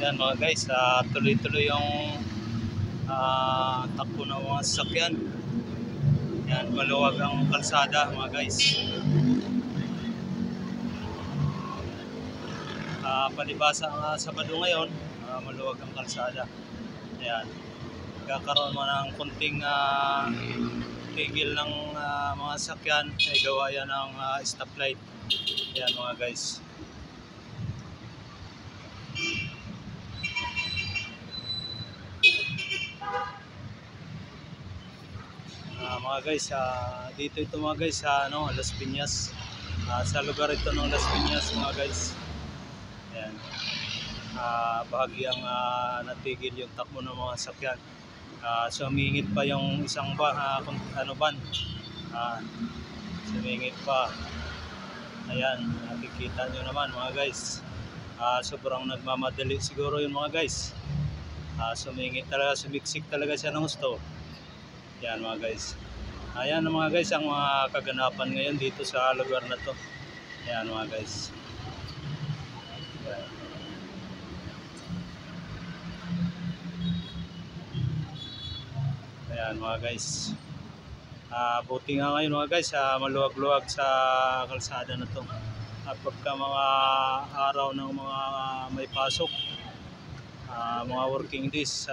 Yan mga guys, tuloy-tuloy yung takbo ng mga sasakyan. Yan, maluwag ang kalsada mga guys. Palibasa ang Sabado ngayon, maluwag ang kalsada. Ayan, kakaroon mo ng kunting tigil ng mga sasakyan, ay gawa yan ng stoplight. Ayan mga guys. Mga guys, dito ito mga guys sa Las Piñas. Sa lugar ito ng Las Piñas mga guys. Ayan. Bahagyang natigil yung takbo ng mga sakyan. Sumingit pa yung isang van. Sumingit pa. Ayan, nakikita nyo naman mga guys. Sobrang nagmamadali siguro yun mga guys. Sumingit talaga, sumiksik talaga siya ng gusto. Yan mga guys. Ayan mga guys ang mga kaganapan ngayon dito sa lugar na to. Ayan mga guys. Ayan mga guys. Buti nga ngayon mga guys, maluwag-luwag sa kalsada na to. Pagka mga araw ng mga may pasok, mga working days,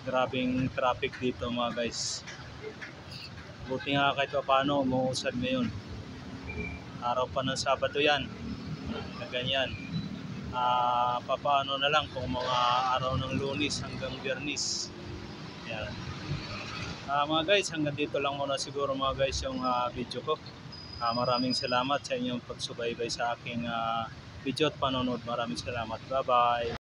grabing traffic dito mga guys. Buti nga kahit paano umuusad ngayon. Araw pa ng Sabado yan na ganyan. Papaano na lang kung mga araw ng Lunes hanggang Biyernes. Yan. Mga guys, hanggang dito lang muna siguro mga guys yung video ko. Maraming salamat sa inyong pagsubaybay sa aking video at panonood. Maraming salamat. Bye bye.